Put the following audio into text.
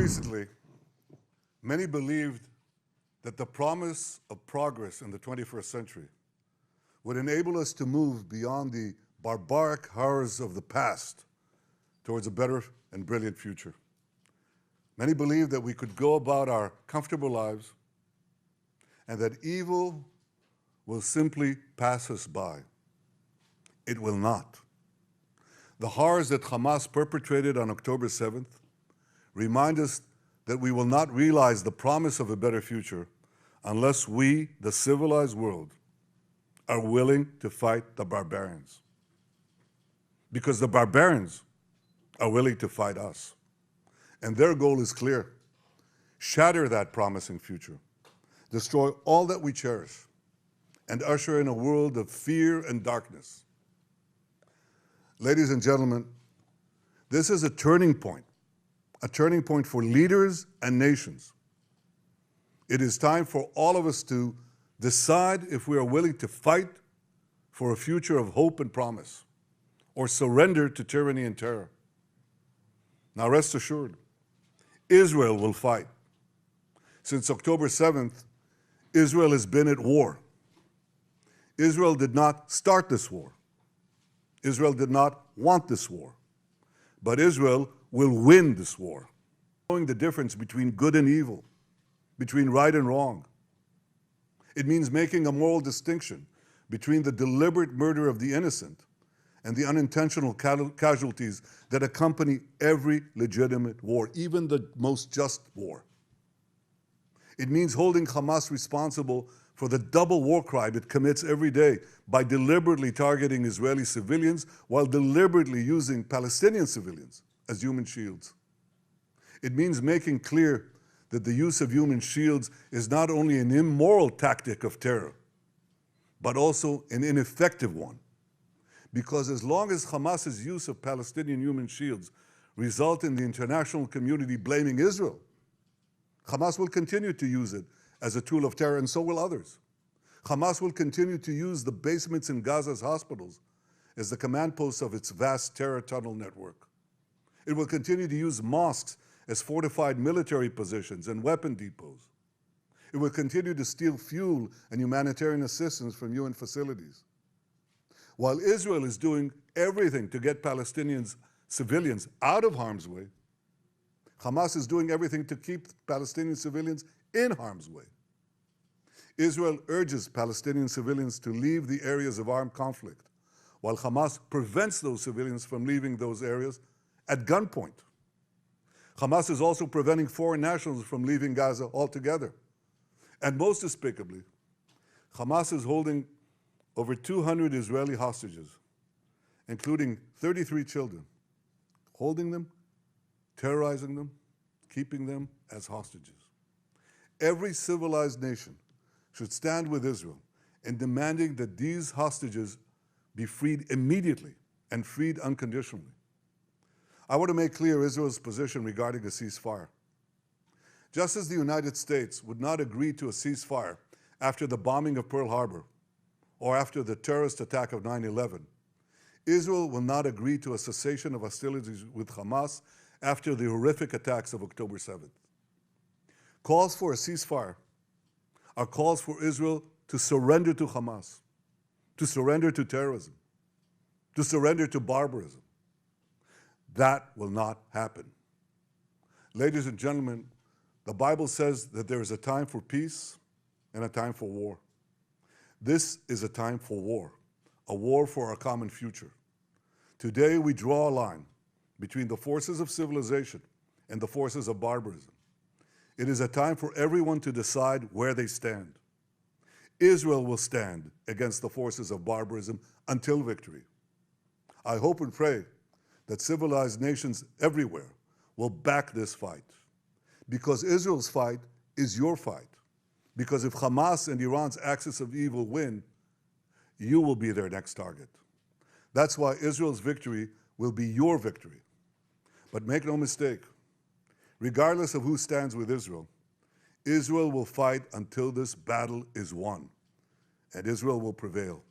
recently, many believed that the promise of progress in the 21st century would enable us to move beyond the barbaric horrors of the past towards a better and brilliant future. Many believed that we could go about our comfortable lives and that evil will simply pass us by. It will not. The horrors that Hamas perpetrated on October 7th remind us that we will not realize the promise of a better future unless we, the civilized world, are willing to fight the barbarians. Because the barbarians are willing to fight us. And their goal is clear: shatter that promising future, destroy all that we cherish, and usher in a world of fear and darkness. Ladies and gentlemen, this is a turning point for leaders and nations. It is time for all of us to decide if we are willing to fight for a future of hope and promise, or surrender to tyranny and terror. Now rest assured, Israel will fight. Since October 7th, Israel has been at war. Israel did not start this war. Israel did not want this war. But Israel will win this war. Knowing the difference between good and evil, between right and wrong. It means making a moral distinction between the deliberate murder of the innocent and the unintentional casualties that accompany every legitimate war, even the most just war. It means holding Hamas responsible for the double war crime it commits every day by deliberately targeting Israeli civilians while deliberately using Palestinian civilians as human shields. It means making clear that the use of human shields is not only an immoral tactic of terror, but also an ineffective one. Because as long as Hamas's use of Palestinian human shields result in the international community blaming Israel, Hamas will continue to use it as a tool of terror, and so will others. Hamas will continue to use the basements in Gaza's hospitals as the command posts of its vast terror tunnel network. It will continue to use mosques as fortified military positions and weapon depots. It will continue to steal fuel and humanitarian assistance from UN facilities. While Israel is doing everything to get Palestinians, civilians, out of harm's way, Hamas is doing everything to keep Palestinian civilians in harm's way. Israel urges Palestinian civilians to leave the areas of armed conflict, while Hamas prevents those civilians from leaving those areas at gunpoint. Hamas is also preventing foreign nationals from leaving Gaza altogether. And most despicably, Hamas is holding over 200 Israeli hostages, including 33 children, holding them, terrorizing them, keeping them as hostages. Every civilized nation should stand with Israel in demanding that these hostages be freed immediately and freed unconditionally. I want to make clear Israel's position regarding a ceasefire. Just as the United States would not agree to a ceasefire after the bombing of Pearl Harbor or after the terrorist attack of 9/11, Israel will not agree to a cessation of hostilities with Hamas after the horrific attacks of October 7th. Calls for a ceasefire are calls for Israel to surrender to Hamas, to surrender to terrorism, to surrender to barbarism. That will not happen. Ladies and gentlemen, the Bible says that there is a time for peace and a time for war. This is a time for a war for our common future. Today we draw a line between the forces of civilization and the forces of barbarism. It is a time for everyone to decide where they stand. Israel will stand against the forces of barbarism until victory. I hope and pray that civilized nations everywhere will back this fight. Because Israel's fight is your fight. Because if Hamas and Iran's axis of evil win, you will be their next target. That's why Israel's victory will be your victory. But make no mistake, regardless of who stands with Israel, Israel will fight until this battle is won, and Israel will prevail.